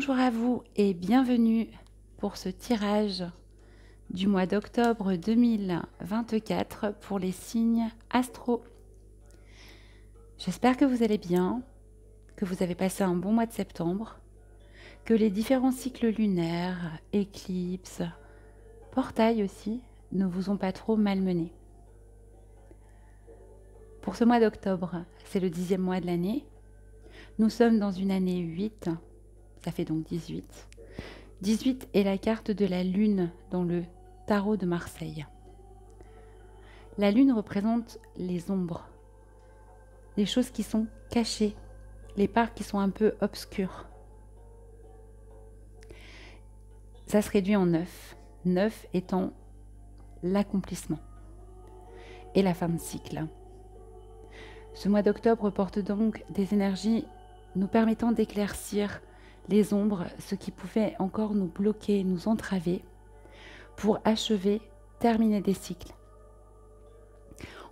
Bonjour à vous et bienvenue pour ce tirage du mois d'octobre 2024 pour les signes astro. J'espère que vous allez bien, que vous avez passé un bon mois de septembre, que les différents cycles lunaires, éclipses, portails aussi, ne vous ont pas trop malmené. Pour ce mois d'octobre, c'est le 10e mois de l'année. Nous sommes dans une année 8, ça fait donc 18. 18 est la carte de la lune dans le tarot de Marseille. La lune représente les ombres, les choses qui sont cachées, les parts qui sont un peu obscures. Ça se réduit en 9, 9 étant l'accomplissement et la fin de cycle. Ce mois d'octobre porte donc des énergies nous permettant d'éclaircir les ombres, ce qui pouvait encore nous bloquer, nous entraver, pour achever, terminer des cycles.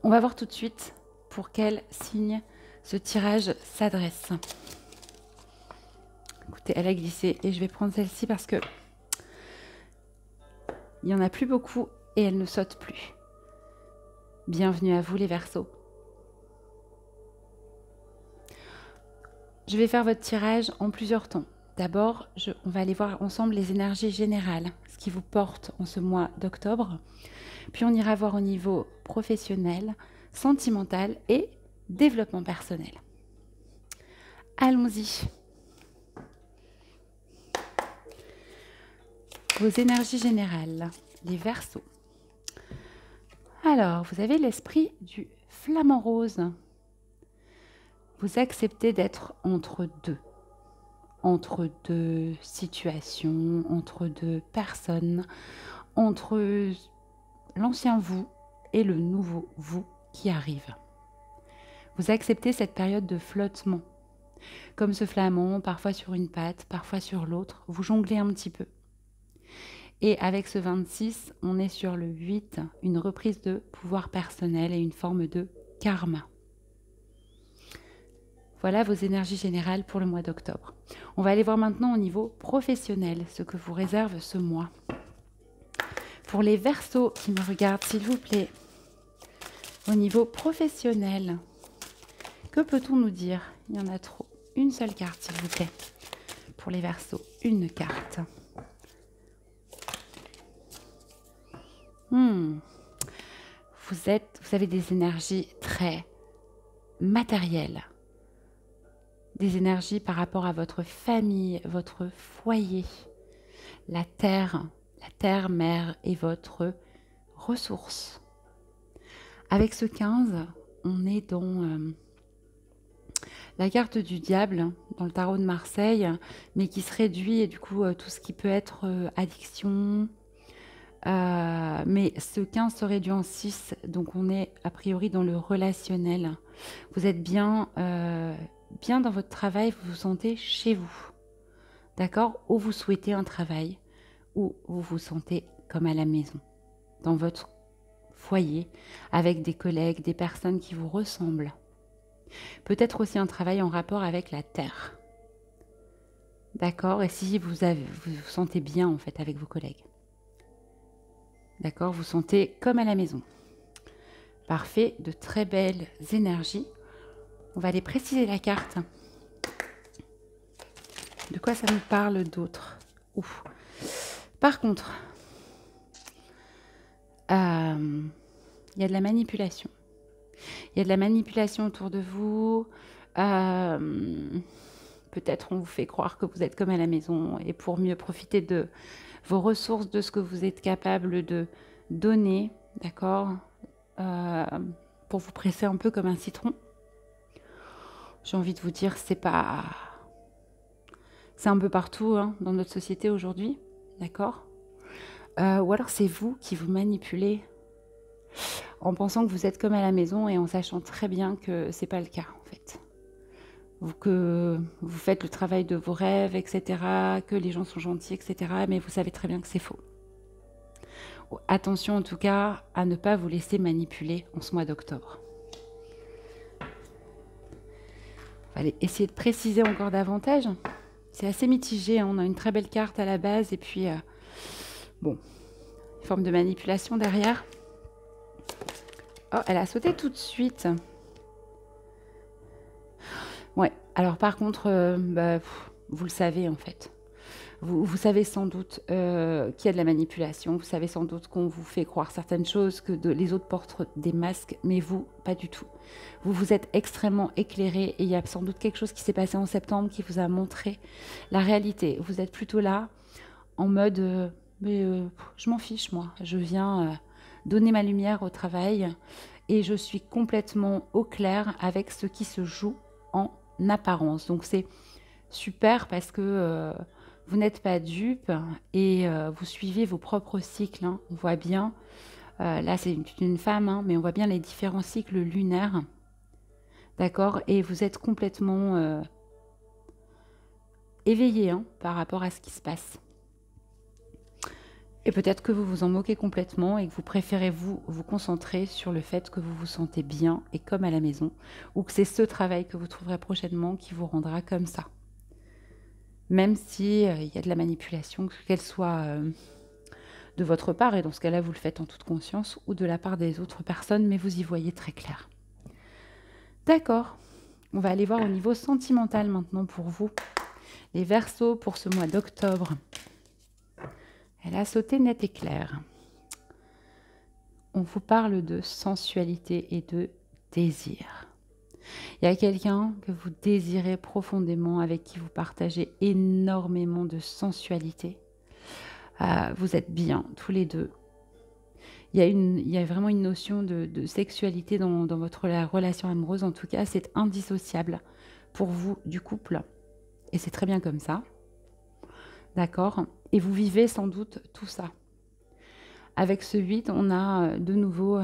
On va voir tout de suite pour quel signe ce tirage s'adresse. Écoutez, elle a glissé et je vais prendre celle-ci parce que il n'y en a plus beaucoup et elle ne saute plus. Bienvenue à vous les Verseaux. Je vais faire votre tirage en plusieurs temps. D'abord, on va aller voir ensemble les énergies générales, ce qui vous porte en ce mois d'octobre. Puis on ira voir au niveau professionnel, sentimental et développement personnel. Allons-y. Vos énergies générales, les Verseaux. Alors, vous avez l'esprit du flamant rose. Vous acceptez d'être entre deux situations, entre deux personnes, entre l'ancien vous et le nouveau vous qui arrive. Vous acceptez cette période de flottement, comme ce flamant, parfois sur une patte, parfois sur l'autre, vous jonglez un petit peu. Et avec ce 26, on est sur le 8, une reprise de pouvoir personnel et une forme de karma. Voilà vos énergies générales pour le mois d'octobre. On va aller voir maintenant au niveau professionnel, ce que vous réserve ce mois. Pour les Verseaux qui me regardent, s'il vous plaît, au niveau professionnel, que peut-on nous dire? Il y en a trop. Une seule carte, s'il vous plaît. Pour les Verseaux, une carte. Vous avez des énergies très matérielles. Des énergies par rapport à votre famille, votre foyer, la terre mère est votre ressource. Avec ce 15, on est dans la carte du diable, dans le tarot de Marseille, mais qui se réduit et du coup tout ce qui peut être addiction. Mais ce 15 se réduit en 6, donc on est a priori dans le relationnel. Vous êtes bien dans votre travail, vous vous sentez chez vous, d'accord? Ou vous souhaitez un travail, ou vous vous sentez comme à la maison, dans votre foyer, avec des collègues, des personnes qui vous ressemblent. Peut-être aussi un travail en rapport avec la terre, d'accord? Et si vous vous sentez bien en fait avec vos collègues, d'accord? Vous sentez comme à la maison. Parfait, de très belles énergies. On va aller préciser la carte. De quoi ça nous parle d'autre? Par contre, il y a de la manipulation. Il y a de la manipulation autour de vous. Peut-être on vous fait croire que vous êtes comme à la maison et pour mieux profiter de vos ressources, de ce que vous êtes capable de donner, d'accord, pour vous presser un peu comme un citron. J'ai envie de vous dire, c'est un peu partout hein, dans notre société aujourd'hui, d'accord? Ou alors c'est vous qui vous manipulez en pensant que vous êtes comme à la maison et en sachant très bien que c'est pas le cas en fait. Que vous faites le travail de vos rêves, etc., que les gens sont gentils, etc., mais vous savez très bien que c'est faux. Attention en tout cas à ne pas vous laisser manipuler en ce mois d'octobre. On va aller essayer de préciser encore davantage. c'est assez mitigé, hein. On a une très belle carte à la base et puis, bon, une forme de manipulation derrière. Oh, elle a sauté tout de suite. Ouais, alors par contre, vous le savez en fait. Vous savez sans doute qu'il y a de la manipulation, vous savez sans doute qu'on vous fait croire certaines choses, que les autres portent des masques, mais vous, pas du tout. Vous vous êtes extrêmement éclairé et il y a sans doute quelque chose qui s'est passé en septembre qui vous a montré la réalité. Vous êtes plutôt là en mode je m'en fiche moi, je viens donner ma lumière au travail et je suis complètement au clair avec ce qui se joue en apparence. Donc c'est super parce que vous n'êtes pas dupe et vous suivez vos propres cycles, hein. On voit bien, là c'est une femme, hein, mais on voit bien les différents cycles lunaires. D'accord? Et vous êtes complètement éveillé, hein, par rapport à ce qui se passe. Et peut-être que vous vous en moquez complètement et que vous préférez vous concentrer sur le fait que vous vous sentez bien et comme à la maison, ou que c'est ce travail que vous trouverez prochainement qui vous rendra comme ça. Même si il y a de la manipulation, qu'elle soit de votre part, et dans ce cas-là, vous le faites en toute conscience, ou de la part des autres personnes, mais vous y voyez très clair. D'accord. On va aller voir au niveau sentimental maintenant pour vous. Les Verseaux pour ce mois d'octobre. Elle a sauté net et clair. On vous parle de sensualité et de désir. Il y a quelqu'un que vous désirez profondément, avec qui vous partagez énormément de sensualité. Vous êtes bien tous les deux. Il y a vraiment une notion de sexualité dans votre relation amoureuse. En tout cas, c'est indissociable pour vous du couple. Et c'est très bien comme ça. D'accord? Et vous vivez sans doute tout ça. Avec ce 8, on a de nouveau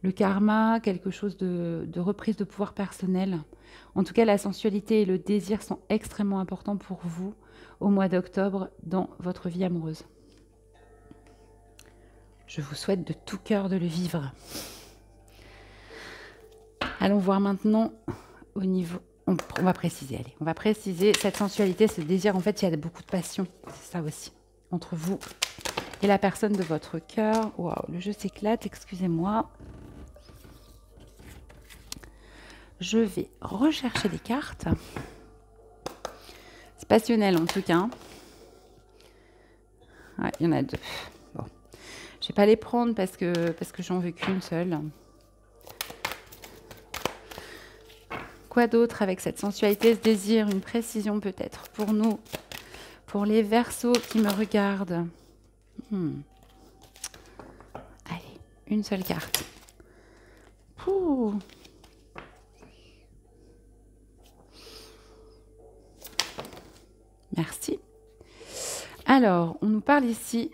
le karma, quelque chose de reprise de pouvoir personnel. En tout cas, la sensualité et le désir sont extrêmement importants pour vous au mois d'octobre dans votre vie amoureuse. Je vous souhaite de tout cœur de le vivre. Allons voir maintenant au niveau... On va préciser, allez. On va préciser cette sensualité, ce désir. En fait, il y a beaucoup de passion. C'est ça aussi. Entre vous et la personne de votre cœur. Waouh, le jeu s'éclate, excusez-moi. Je vais rechercher des cartes. C'est passionnel en tout cas. Ouais, il y en a deux. Bon. Je ne vais pas les prendre parce que j'en veux qu'une seule. Quoi d'autre avec cette sensualité, ce désir, une précision peut-être pour nous, pour les Verseaux qui me regardent. Allez, une seule carte. Pouh. Merci. Alors, on nous parle ici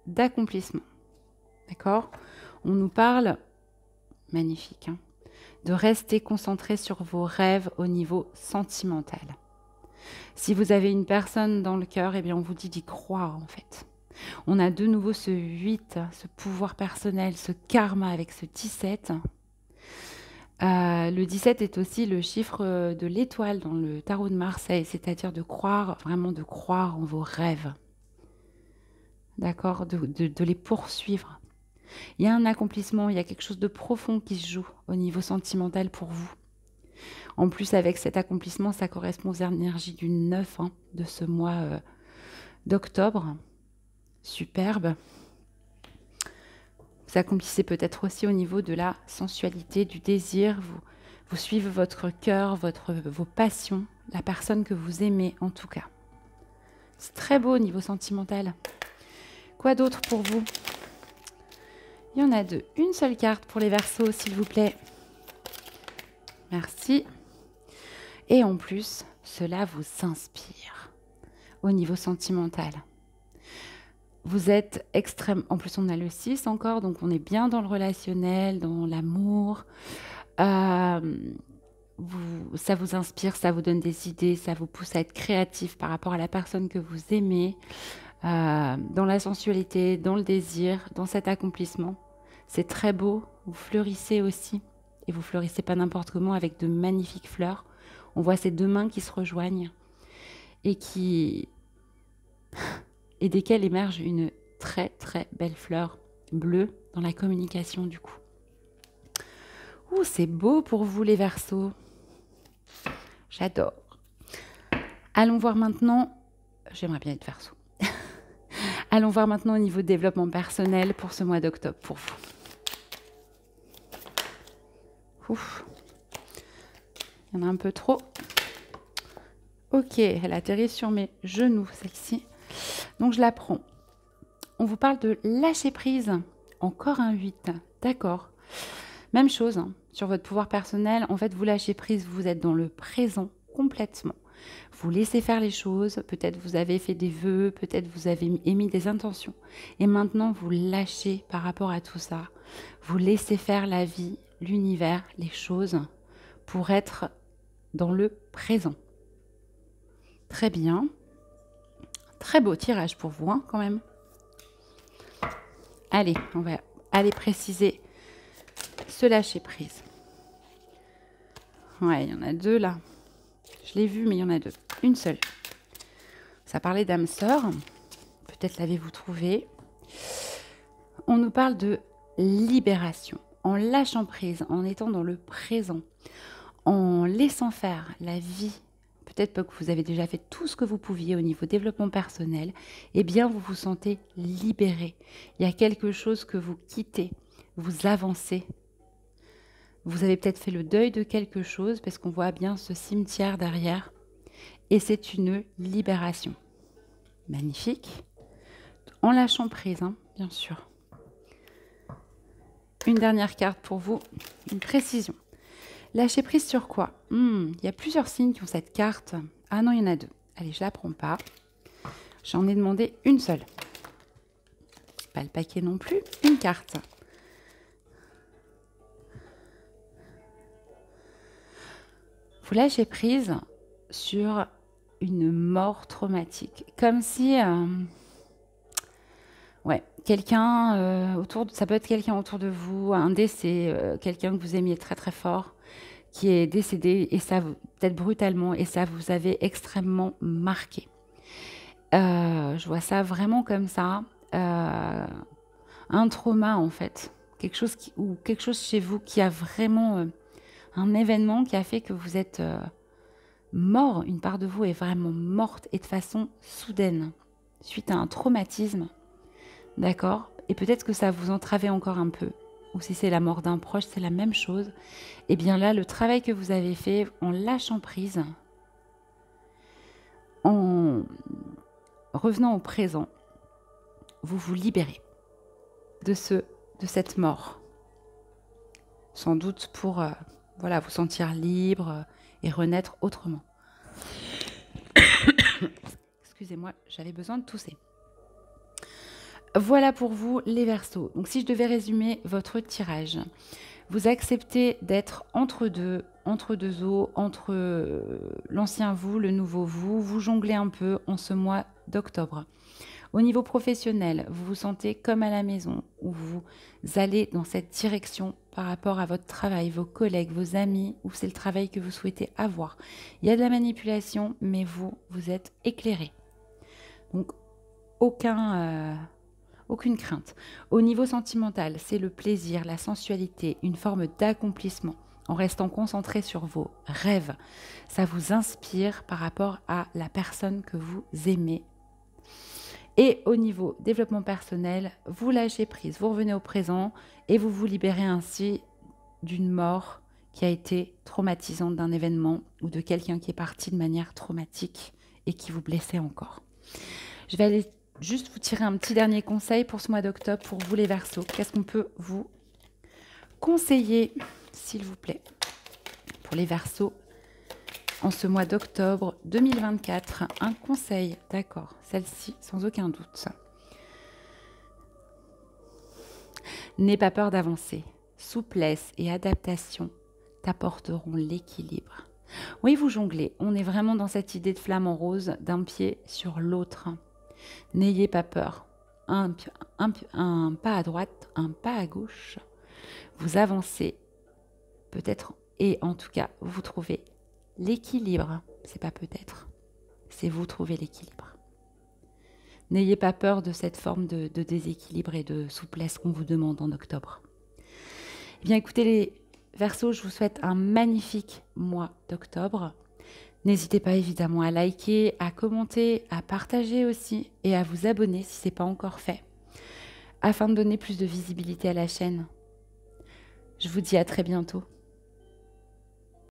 d'accomplissement. D'accord? On nous parle, magnifique, hein, de rester concentré sur vos rêves au niveau sentimental. Si vous avez une personne dans le cœur, eh bien on vous dit d'y croire en fait. On a de nouveau ce 8, ce pouvoir personnel, ce karma avec ce 17. Le 17 est aussi le chiffre de l'étoile dans le tarot de Marseille, c'est-à-dire de croire, vraiment de croire en vos rêves. D'accord? De les poursuivre. Il y a un accomplissement, il y a quelque chose de profond qui se joue au niveau sentimental pour vous. En plus, avec cet accomplissement, ça correspond aux énergies du 9 hein, de ce mois d'octobre. Superbe. Vous accomplissez peut-être aussi au niveau de la sensualité, du désir. Vous suivez votre cœur, vos passions, la personne que vous aimez en tout cas. C'est très beau au niveau sentimental. Quoi d'autre pour vous? Il y en a deux. Une seule carte pour les Verseaux, s'il vous plaît. Merci. Et en plus, cela vous inspire au niveau sentimental. Vous êtes extrême. En plus, on a le 6 encore, donc on est bien dans le relationnel, dans l'amour. Ça vous inspire, ça vous donne des idées, ça vous pousse à être créatif par rapport à la personne que vous aimez, dans la sensualité, dans le désir, dans cet accomplissement. C'est très beau, vous fleurissez aussi, et vous fleurissez pas n'importe comment avec de magnifiques fleurs. On voit ces deux mains qui se rejoignent. et desquels émerge une très très belle fleur bleue dans la communication du coup. Ouh, c'est beau pour vous les Verseaux. J'adore. Allons voir maintenant, j'aimerais bien être Verseau. Allons voir maintenant au niveau de développement personnel pour ce mois d'octobre pour vous. Ouf. Il y en a un peu trop. Ok, elle atterrit sur mes genoux, celle-ci. Donc je la prends. On vous parle de lâcher prise. Encore un 8. D'accord. Même chose, hein, sur votre pouvoir personnel. En fait, vous lâchez prise, vous êtes dans le présent complètement. Vous laissez faire les choses. Peut-être vous avez fait des vœux, peut-être vous avez émis des intentions. Et maintenant, vous lâchez par rapport à tout ça. Vous laissez faire la vie, l'univers, les choses pour être dans le présent. Très bien. Très beau tirage pour vous, hein, quand même. Allez, on va aller préciser ce lâcher prise. Ouais, il y en a deux là. Je l'ai vu, mais il y en a deux. Une seule. Ça parlait d'âme sœur. Peut-être l'avez-vous trouvé. On nous parle de libération. En lâchant prise, en étant dans le présent, en laissant faire la vie. Peut-être pas que vous avez déjà fait tout ce que vous pouviez au niveau développement personnel. Eh bien, vous vous sentez libéré. Il y a quelque chose que vous quittez. Vous avancez. Vous avez peut-être fait le deuil de quelque chose parce qu'on voit bien ce cimetière derrière. Et c'est une libération. Magnifique. En lâchant prise, hein, bien sûr. Une dernière carte pour vous, une précision. Lâcher prise sur quoi? Il y a plusieurs signes qui ont cette carte. Ah non, il y en a deux. Allez, je ne la prends pas. J'en ai demandé une seule. Pas le paquet non plus. Une carte. Vous lâchez prise sur une mort traumatique. Comme si... ouais, quelqu'un ça peut être quelqu'un autour de vous, un décès, quelqu'un que vous aimiez très très fort, qui est décédé, et ça, peut-être brutalement, et ça vous avait extrêmement marqué. Je vois ça vraiment comme ça, un trauma en fait, quelque chose chez vous qui a vraiment un événement qui a fait que vous êtes mort, une part de vous est vraiment morte et de façon soudaine, suite à un traumatisme. D'accord? Et peut-être que ça vous entravait encore un peu. Ou si c'est la mort d'un proche, c'est la même chose. Et bien là, le travail que vous avez fait en lâchant prise, en revenant au présent, vous vous libérez de cette mort. Sans doute pour voilà, vous sentir libre et renaître autrement. Excusez-moi, j'avais besoin de tousser. Voilà pour vous les Verseaux. Donc si je devais résumer votre tirage, vous acceptez d'être entre deux eaux, entre l'ancien vous, le nouveau vous, vous jonglez un peu en ce mois d'octobre. Au niveau professionnel, vous vous sentez comme à la maison, où vous allez dans cette direction par rapport à votre travail, vos collègues, vos amis, ou c'est le travail que vous souhaitez avoir. Il y a de la manipulation, mais vous êtes éclairé. Donc aucune crainte. Au niveau sentimental, c'est le plaisir, la sensualité, une forme d'accomplissement. En restant concentré sur vos rêves, ça vous inspire par rapport à la personne que vous aimez. Et au niveau développement personnel, vous lâchez prise, vous revenez au présent et vous vous libérez ainsi d'une mort qui a été traumatisante, d'un événement ou de quelqu'un qui est parti de manière traumatique et qui vous blessait encore. Je vais aller juste vous tirer un petit dernier conseil pour ce mois d'octobre, pour vous les Verseaux. Qu'est-ce qu'on peut vous conseiller, s'il vous plaît, pour les Verseaux en ce mois d'octobre 2024? Un conseil, d'accord, celle-ci, sans aucun doute. N'aie pas peur d'avancer. Souplesse et adaptation t'apporteront l'équilibre. Oui, vous jonglez. On est vraiment dans cette idée de flamme en rose, d'un pied sur l'autre. N'ayez pas peur. Un pas à droite, un pas à gauche. Vous avancez, peut-être, et en tout cas, vous trouvez l'équilibre. C'est pas peut-être, c'est vous trouver l'équilibre. N'ayez pas peur de cette forme de déséquilibre et de souplesse qu'on vous demande en octobre. Eh bien, écoutez les Verseaux, je vous souhaite un magnifique mois d'octobre. N'hésitez pas évidemment à liker, à commenter, à partager aussi et à vous abonner si ce n'est pas encore fait, afin de donner plus de visibilité à la chaîne. Je vous dis à très bientôt.